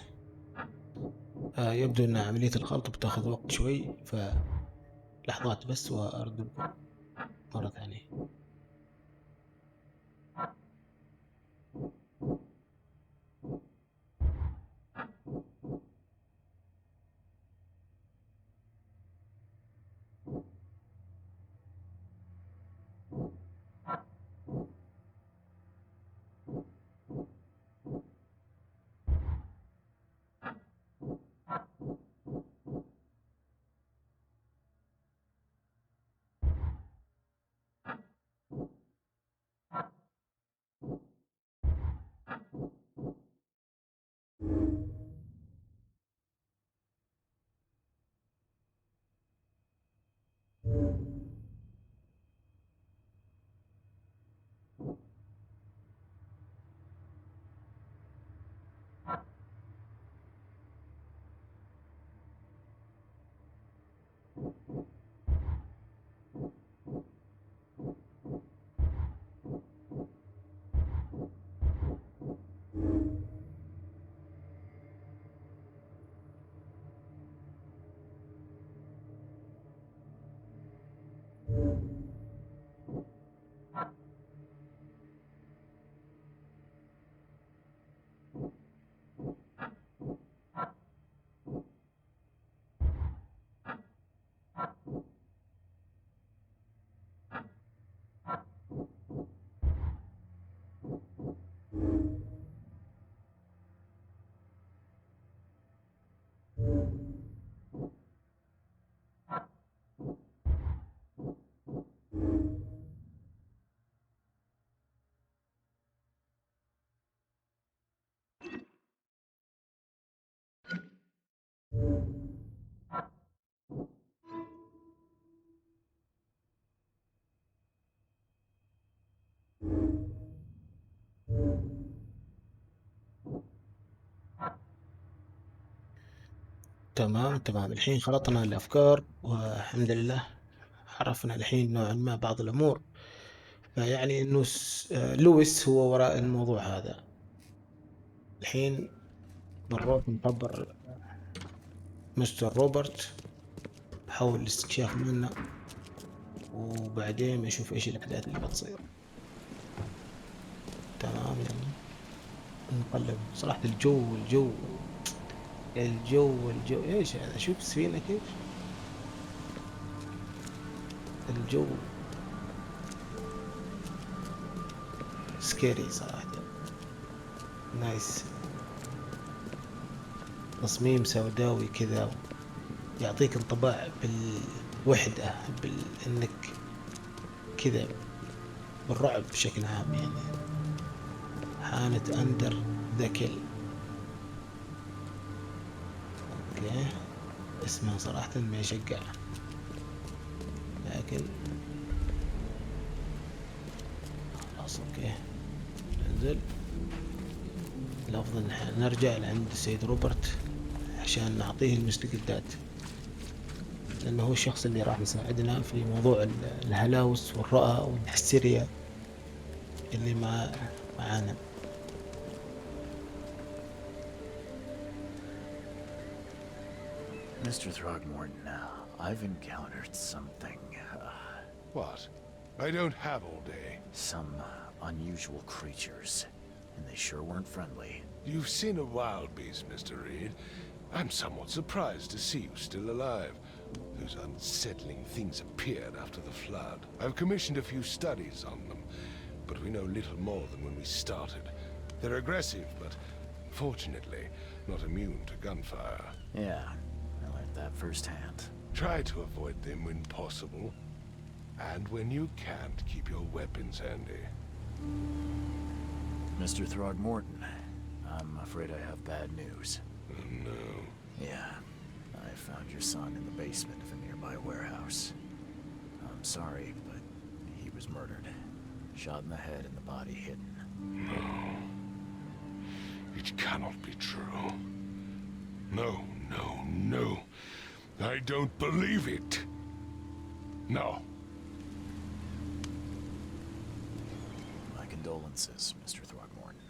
يبدو أن عملية الخلط بتاخذ وقت شوي، فلحظات بس وأرد لكم مرة ثانية. تمام تمام، الحين خلطنا الأفكار والحمد لله عرفنا الحين نوعا ما بعض الأمور. فيعني إنه لويس هو وراء الموضوع هذا. الحين بنروح نخبر مستر روبرت، حاول الاستكشاف منا، وبعدين بنشوف إيش الأحداث اللي بتصير. تمام، يعني نقلب صراحة الجو إيش هذا؟ شوف السفينة كيف الجو سكيري صراحة. نايس، تصميم سوداوي كذا، يعطيك انطباع بالوحدة، انك كذا بالرعب بشكل عام يعني. حانت اندر ذا كيل. اوكي، اسمها صراحة ما يشجع، لكن خلاص اوكي ننزل. الافضل نرجع لعند السيد روبرت عشان نعطيه المستجدات، لأنه هو الشخص اللي راح يساعدنا في موضوع الهلاوس والرؤى والهستيريا اللي معانا. Mr. Throgmorton, I've encountered something. What? I don't have all day. Some unusual creatures, and they sure weren't friendly. You've seen a wild beast, Mr. Reed. I'm somewhat surprised to see you still alive. Those unsettling things appeared after the flood. I've commissioned a few studies on them, but we know little more than when we started. They're aggressive, but fortunately not immune to gunfire. Yeah, I learned that firsthand. Try to avoid them when possible. And when you can't, keep your weapons handy. Mr. Throgmorton, I'm afraid I have bad news. Oh, no. Yeah, I found your son in the basement of a nearby warehouse. I'm sorry, but he was murdered. Shot in the head and the body hidden. No. It cannot be true. No, no, no. I don't believe it. No. My condolences, Mr. Throgmorton.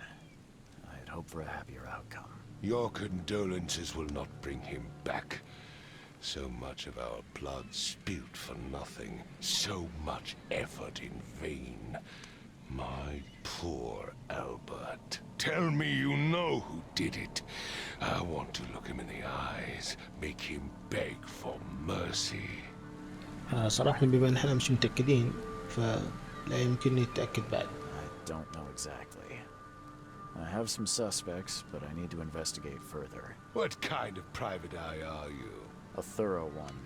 I had hoped for a happier outcome. Your condolences will not bring him back. So much of our blood spilled for nothing. So much effort in vain. My poor Albert. Tell me you know who did it. I want to look him in the eyes. Make him beg for mercy. صراحة بما ان احنا مش متأكدين فلا يمكنني التأكد بعد. I don't know exactly. I have some suspects, but I need to investigate further. What kind of private eye are you? A thorough one.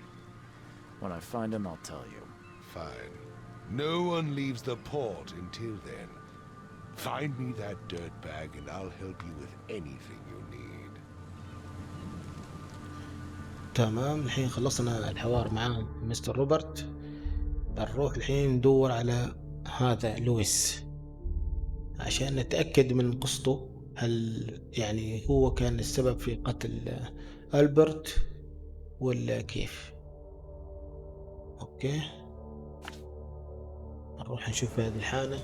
When I find him, I'll tell you. Fine. No one leaves the port until then. Find me that dirtbag and I'll help you with anything you need. تمام، الحين خلصنا الحوار مع مستر روبرت. بنروح الحين ندور على هذا لويس عشان نتأكد من قصته. هل يعني هو كان السبب في قتل ألبرت ولا كيف؟ اوكي، نروح نشوف هذه الحالة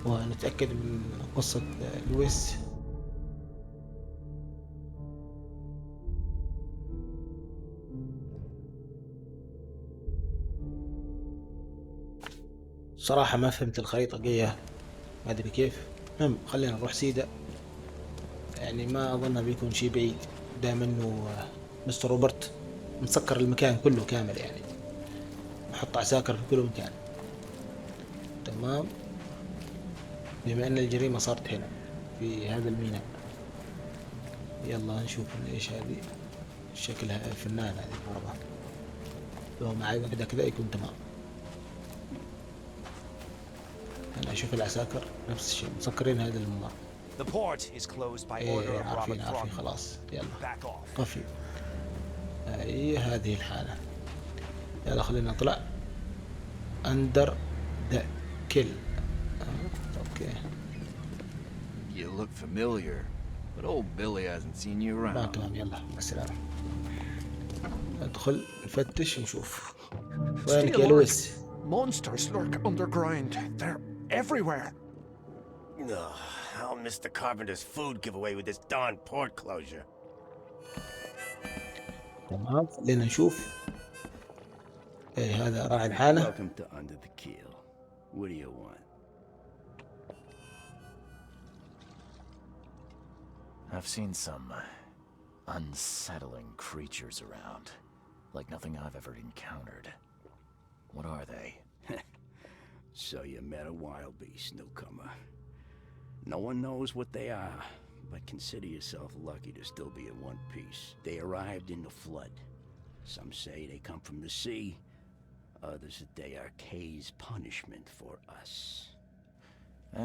ونتأكد من قصة لويس. صراحة ما فهمت الخريطة جاية، ما أدري كيف. المهم خلينا نروح سيدا، يعني ما أظنها بيكون شي بعيد دام إنه مستر روبرت مسكر المكان كله كامل، يعني نحط عساكر في كل مكان. تمام، بما ان الجريمة صارت هنا في هذا الميناء. يلا نشوف ايش هذه، شكلها فنان هذه الغربة. لو معي واحدة كذا يكون تمام. انا اشوف العساكر نفس الشيء مسكرين هذا الممر. عارفين خلاص. يلا طفي. اي هذه الحالة. يلا خلينا نطلع. اندر ذا كيل. اوكي. You look familiar, but old Billy hasn't seen you around. تمام، يلا مع السلامة. ندخل نفتش نشوف. وينك يا لويس؟ Monsters lurk underground. They're everywhere. I'll miss the carpenter's food giveaway with this darn port closure. تمام، خلينا نشوف. ايه هذا راعي الحالة. Welcome to Under the Keel. What do you want? I've seen some unsettling creatures around, like nothing I've ever encountered. What are they? So you met a wild beast, newcomer. No one knows what they are, but consider yourself lucky to still be in one piece. They arrived in the flood. Some say they come from the sea. Others that they are Kay's punishment for us.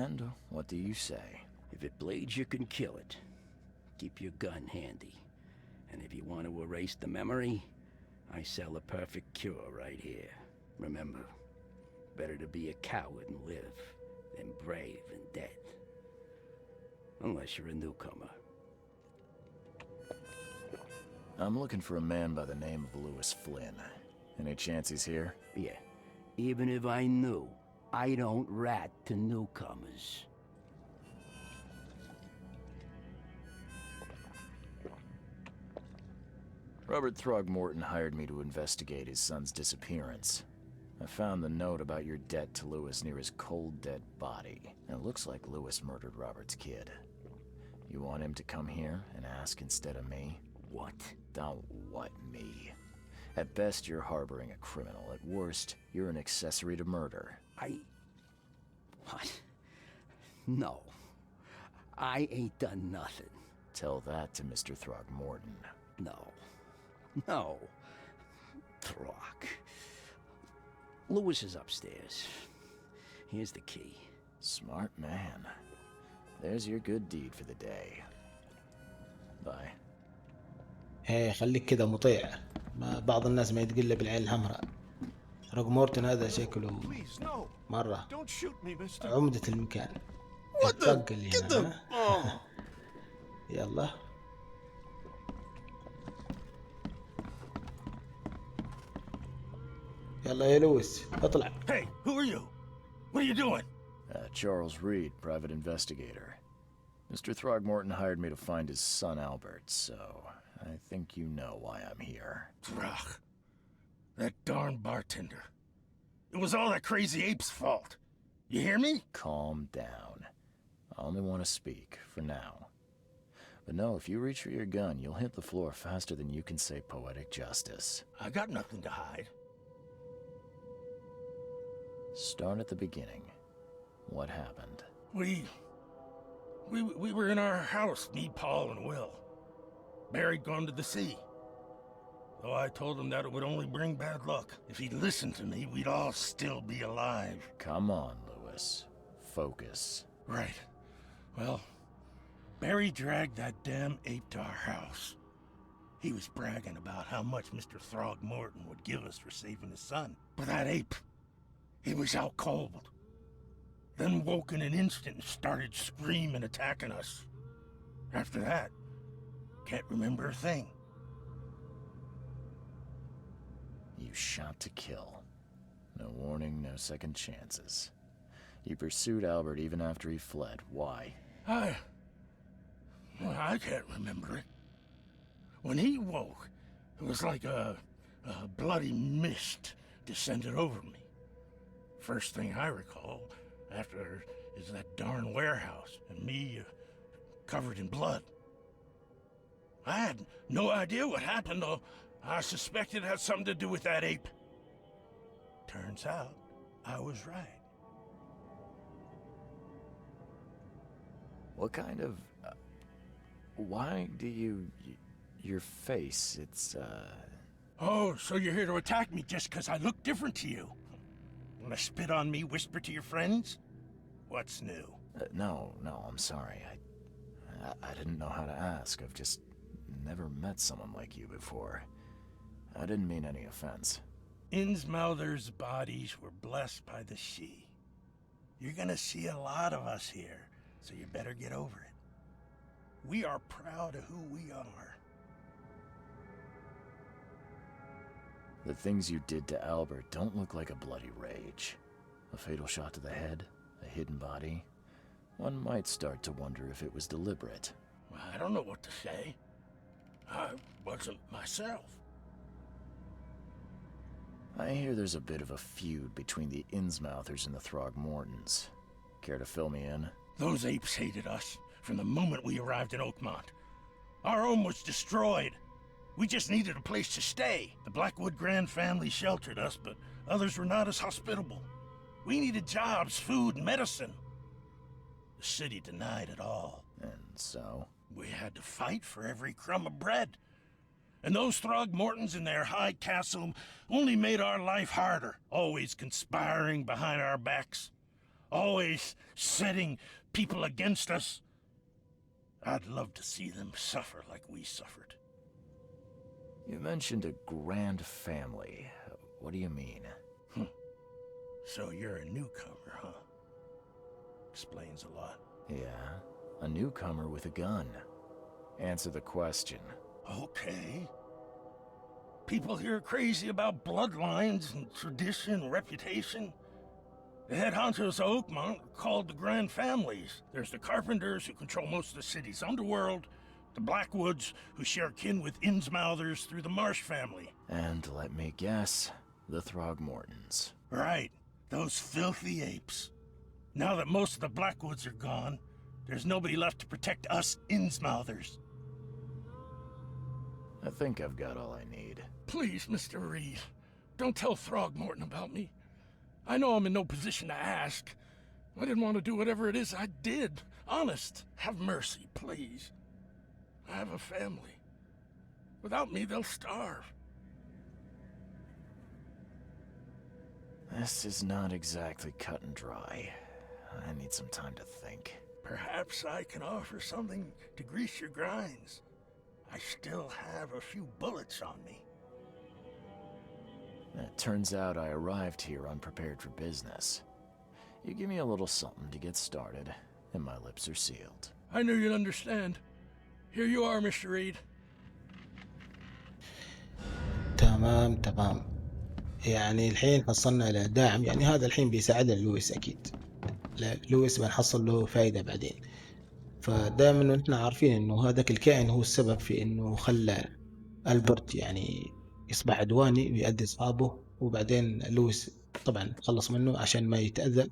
And what do you say? If it bleeds, you can kill it. Keep your gun handy. And if you want to erase the memory, I sell a perfect cure right here. Remember, better to be a coward and live than brave and dead. Unless you're a newcomer. I'm looking for a man by the name of Lewis Flynn. Any chance he's here? Yeah. Even if I knew, I don't rat to newcomers. Robert Throgmorton hired me to investigate his son's disappearance. I found the note about your debt to Lewis near his cold, dead body. And it looks like Lewis murdered Robert's kid. You want him to come here and ask instead of me? what? Don't what me. At best, you're harboring a criminal. At worst, you're an accessory to murder. What? No. I ain't done nothing. Tell that to Mr. Throgmorton. No. Throg. Lewis is upstairs. Here's the key. Smart man. There's your good deed for the day. Bye. ايه خليك كده مطيع. ما بعض الناس ما يتقل بالعين الحمراء. روغمورتن هذا شكله مرة عمدة المكان. اتفقل هنا. يلا. يلا يا لويس اطلع. Hey, who are you? What are you doing? Charles Reed, private investigator. Mr. Throgmorton hired me to find his son Albert, so I think you know why I'm here. Throg. That darn bartender. It was all that crazy ape's fault. You hear me? Calm down. I only want to speak, for now. But no, if you reach for your gun, you'll hit the floor faster than you can say poetic justice. I got nothing to hide. Start at the beginning. What happened? We were in our house, me, Paul, and Will. Barry'd gone to the sea. Though I told him that it would only bring bad luck. If he'd listened to me, we'd all still be alive. Come on, Lewis. Focus. Right. Well, Barry dragged that damn ape to our house. He was bragging about how much Mr. Throgmorton would give us for saving his son. But that ape, he was out cold. Then woke in an instant and started screaming, attacking us. After that, can't remember a thing. You shot to kill. No warning, no second chances. You pursued Albert even after he fled. Why? I can't remember it. When he woke, it was like a bloody mist descended over me. First thing I recall after is that darn warehouse and me covered in blood. I had no idea what happened, though. I suspected it had something to do with that ape. Turns out, I was right. What kind of... why do you... your face, it's, Oh, so you're here to attack me just because I look different to you? Want to spit on me, whisper to your friends? What's new? No, I'm sorry. I didn't know how to ask. I've just never met someone like you before. I didn't mean any offense. Innsmouther's bodies were blessed by the sea. You're gonna see a lot of us here, so you better get over it. We are proud of who we are. The things you did to Albert don't look like a bloody rage. A fatal shot to the head, a hidden body. One might start to wonder if it was deliberate. I don't know what to say. I wasn't myself. I hear there's a bit of a feud between the Innsmouthers and the Throgmortons. Care to fill me in? Those apes hated us from the moment we arrived in Oakmont. Our home was destroyed. We just needed a place to stay. The Blackwood Grand family sheltered us, but others were not as hospitable. We needed jobs, food, and medicine. The city denied it all. And so? We had to fight for every crumb of bread. And those Throgmortons in their high castle only made our life harder, always conspiring behind our backs, always setting people against us. I'd love to see them suffer like we suffered. You mentioned a grand family. What do you mean? So you're a newcomer, huh? Explains a lot. Yeah, a newcomer with a gun. Answer the question. Okay. People here are crazy about bloodlines and tradition and reputation. The head honchos of Oakmont are called the Grand Families. There's the Carpenters, who control most of the city's underworld, the Blackwoods, who share kin with Innsmouthers through the Marsh family. And let me guess, the Throgmortons. Right, those filthy apes. Now that most of the Blackwoods are gone, there's nobody left to protect us Innsmouthers. I think I've got all I need. Please, Mr. Reed, don't tell Throgmorton about me. I know I'm in no position to ask. I didn't want to do whatever it is I did. Honest, have mercy, please. I have a family. Without me, they'll starve. This is not exactly cut and dry. I need some time to think. Perhaps I can offer something to grease your grinds. I still have a few bullets on me. It turns out I arrived here unprepared for business. You give me a little something to get started, and my lips are sealed. I knew you'd understand. Here you are, Mr. Reed. تمام. يعني الحين حصلنا له داعم، يعني هذا الحين بيساعدنا لويس أكيد. لويس بنحصل له فايدة بعدين. فدائما نحن عارفين إنه هذاك الكائن هو السبب في إنه خلى ألبرت يعني يصبح عدواني ويؤذي أصحابه، وبعدين لويس طبعا خلص منه عشان ما يتأذى.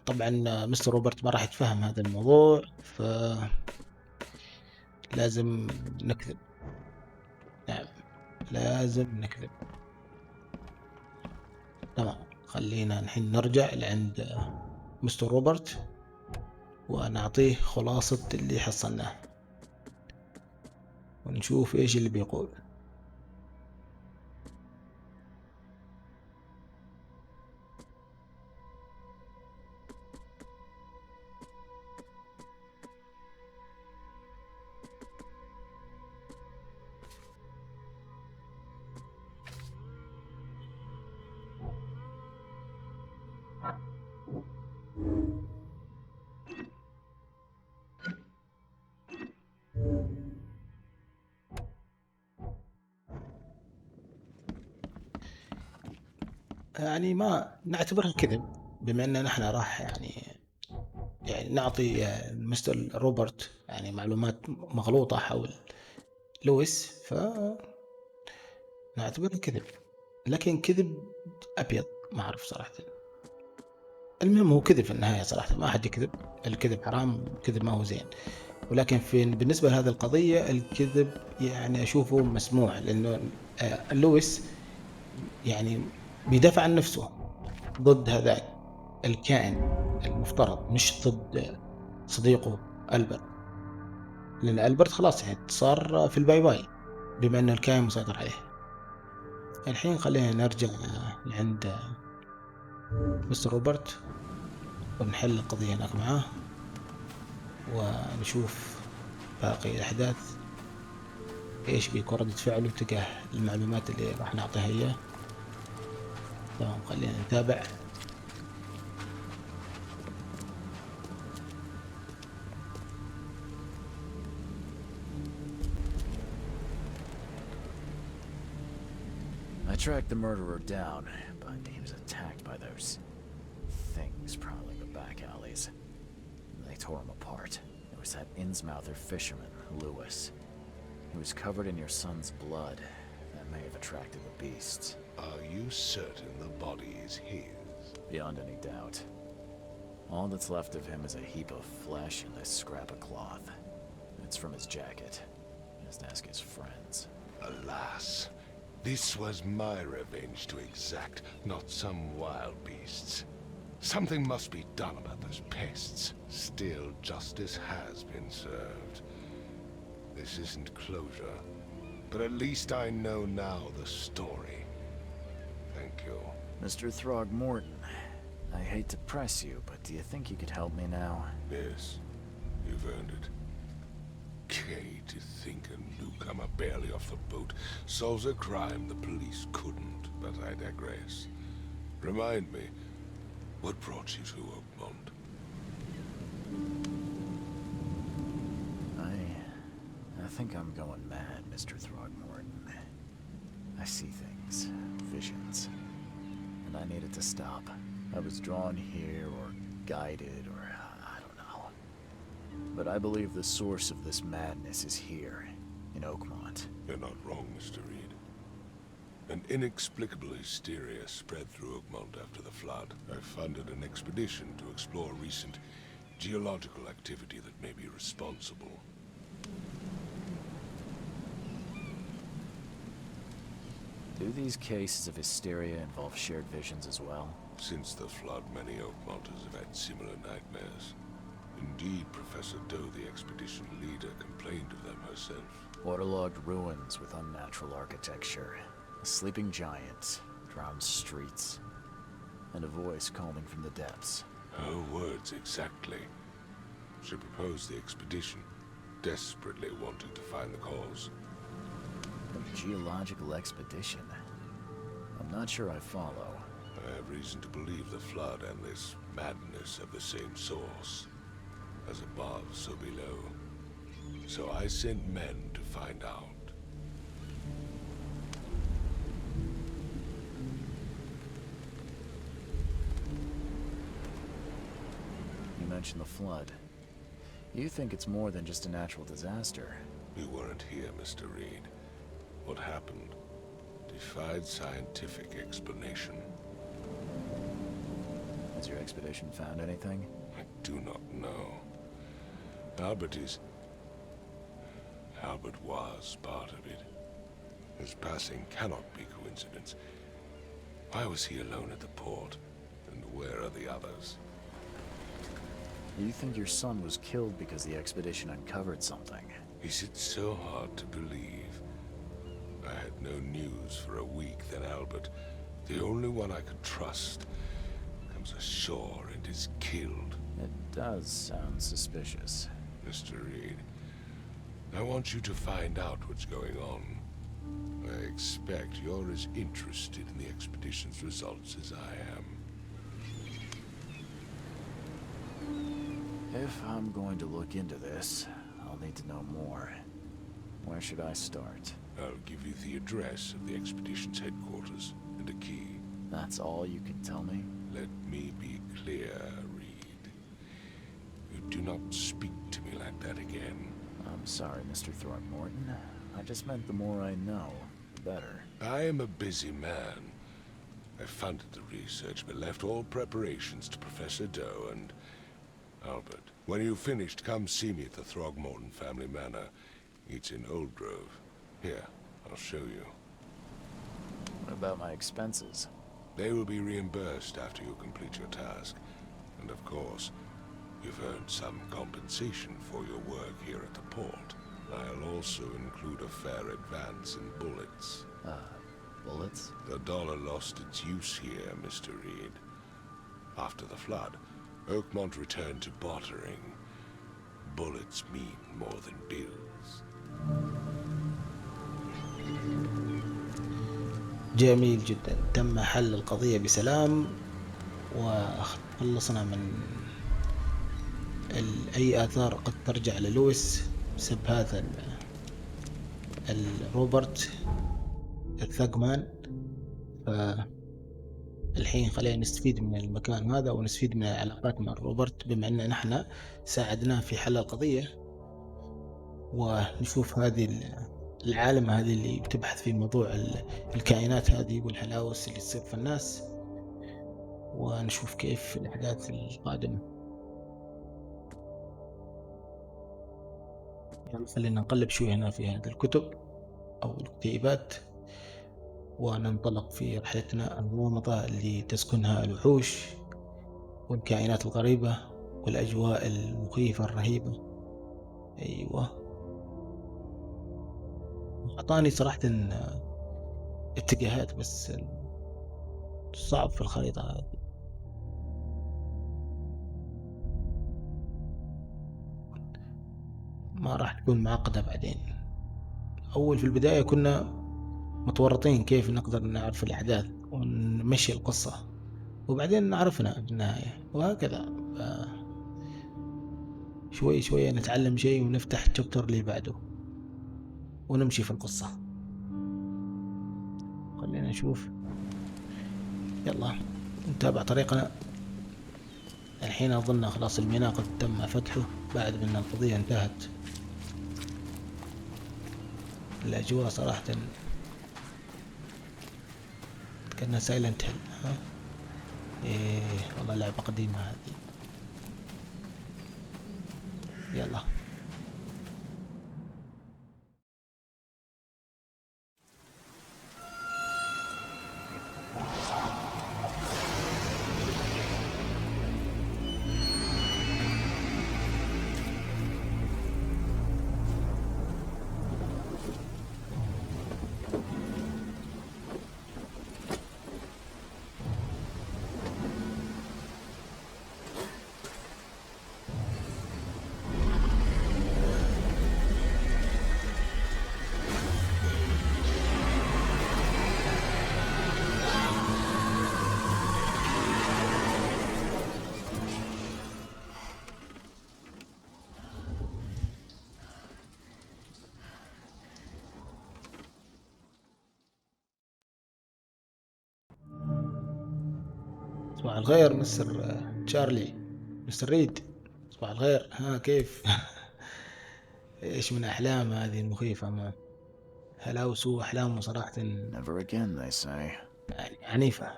طبعا مستر روبرت ما راح يتفهم هذا الموضوع، لازم نكذب. نعم، لازم نكذب. تمام، خلينا الحين نرجع لعند مستر روبرت ونعطيه خلاصة اللي حصلناه ونشوف ايش اللي بيقول. يعني ما نعتبرها كذب، بما ان نحن راح يعني نعطي مستر روبرت يعني معلومات مغلوطة حول لويس، نعتبرها كذب، لكن كذب ابيض ما اعرف صراحة. المهم هو كذب في النهاية صراحة، ما حد يكذب، الكذب حرام، الكذب ما هو زين. ولكن بالنسبة لهذه القضية الكذب يعني اشوفه مسموح، لانه لويس يعني بيدافع عن نفسه ضد هذا الكائن المفترض، مش ضد صديقه ألبرت، لأن ألبرت خلاص يعني صار في الباي باي بما أن الكائن مسيطر عليه. الحين خلينا نرجع عند مستر روبرت ونحل القضية هناك معاه ونشوف باقي الأحداث إيش بيكون ردة فعله تجاه المعلومات اللي راح نعطيها إياه. تمام، خلينا نتابع. I tracked the murderer down, but he was attacked by those things prowling the back alleys. They tore him apart. There was that Innsmouther fisherman, Lewis. He was covered in your son's blood. That may have attracted the beasts. Are you certain the body is his? Beyond any doubt. All that's left of him is a heap of flesh and this scrap of cloth. It's from his jacket. Just ask his friends. Alas, this was my revenge to exact, not some wild beasts. Something must be done about those pests. Still, justice has been served. This isn't closure, but at least I know now the story. Thank you. Mr. Throgmorton, I hate to press you, but do you think you could help me now? Yes, you've earned it. Okay, to think a newcomer barely off the boat solves a crime the police couldn't, but I digress. Remind me, what brought you to Oakmont? I think I'm going mad, Mr. Throgmorton. I see things, visions, and I needed to stop. I was drawn here, or guided, or I don't know. But I believe the source of this madness is here, in Oakmont. You're not wrong, Mr. Reed. An inexplicable hysteria spread through Oakmont after the flood. I funded an expedition to explore recent geological activity that may be responsible. Do these cases of hysteria involve shared visions as well? Since the flood, many Oakmonters have had similar nightmares. Indeed, Professor Doe, the expedition leader, complained of them herself. Waterlogged ruins with unnatural architecture, a sleeping giant, drowned streets, and a voice calling from the depths. Her words exactly. She proposed the expedition, desperately wanting to find the cause. A geological expedition? I'm not sure I follow. I have reason to believe the flood and this madness have the same source. As above, so below. So I sent men to find out. You mentioned the flood. You think it's more than just a natural disaster? You weren't here, Mr. Reed. What happened defied scientific explanation. Has your expedition found anything? I do not know. Albert was part of it. His passing cannot be coincidence. Why was he alone at the port? And where are the others? You think your son was killed because the expedition uncovered something? Is it so hard to believe? I had no news for a week, then Albert, the only one I could trust, comes ashore and is killed. It does sound suspicious. Mr. Reed, I want you to find out what's going on. I expect you're as interested in the expedition's results as I am. If I'm going to look into this, I'll need to know more. Where should I start? I'll give you the address of the expedition's headquarters and a key. That's all you can tell me? Let me be clear, Reed. You do not speak to me like that again. I'm sorry, Mr. Throckmorton. I just meant the more I know, the better. I am a busy man. I funded the research, but left all preparations to Professor Doe and Albert. When you've finished, come see me at the Throgmorton family manor. It's in Old Grove. Here, I'll show you. What about my expenses? They will be reimbursed after you complete your task. And of course, you've earned some compensation for your work here at the port. I'll also include a fair advance in bullets. Bullets? The dollar lost its use here, Mr. Reed. After the flood, Oakmont returned to bartering. Bullets mean more than bills. جميل جدا. تم حل القضية بسلام وخلصنا من أي آثار قد ترجع للويس بسبب هذا روبرت الثقمان. فالحين خلينا نستفيد من المكان هذا ونستفيد من العلاقات مع روبرت بما أن نحن ساعدناه في حل القضية، ونشوف هذه العالم هذه اللي بتبحث في موضوع الكائنات هذه والهلاوس اللي تصير في الناس، ونشوف كيف الأحداث القادمة. يعني خلينا نقلب شوي هنا في هذه الكتب أو الكتيبات وننطلق في رحلتنا الغامضة اللي تسكنها الوحوش والكائنات الغريبة والأجواء المخيفة الرهيبة. أيوة، أعطاني صراحة اتجاهات بس صعب في الخريطة هذه. ما راح تكون معقدة بعدين. أول في البداية كنا متورطين كيف نقدر نعرف الأحداث ونمشي القصة، وبعدين عرفنا النهاية وهكذا. شوي شوي نتعلم شيء ونفتح الشابتر اللي بعده ونمشي في القصة. خلينا نشوف، يلا نتابع طريقنا. الحين أظن خلاص الميناء قد تم فتحه بعد من القضية انتهت. الأجواء صراحة كأنها سايلنت هيل. إيه والله لعبة قديمة هذه. يلا صباح الخير مستر تشارلي، مستر ريد. صباح الخير، ها كيف؟ ايش من احلام هذه المخيفة؟ ما هلاوس احلامه صراحة Never again, they say. يعني عنيفة.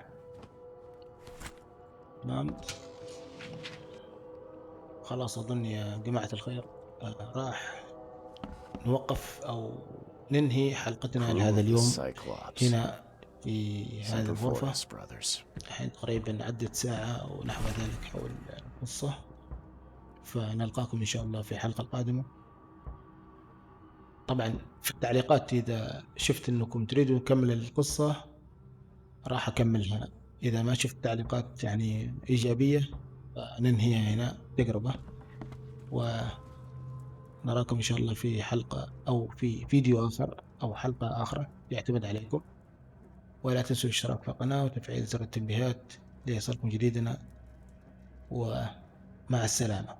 تمام، خلاص أظن يا جماعة الخير راح نوقف أو ننهي حلقتنا لهذا اليوم هنا في هذه الغرفة. الحين تقريبا عدت ساعة أو نحو ذلك حول القصة، فنلقاكم إن شاء الله في الحلقة القادمة. طبعا في التعليقات إذا شفت أنكم تريدوا نكمل القصة راح أكملها، إذا ما شفت تعليقات يعني إيجابية ننهيها هنا تجربة، ونراكم إن شاء الله في حلقة أو في فيديو آخر أو حلقة آخرى يعتمد عليكم. ولا تنسوا الاشتراك في القناة وتفعيل زر التنبيهات ليصلكم جديدنا، ومع السلامة.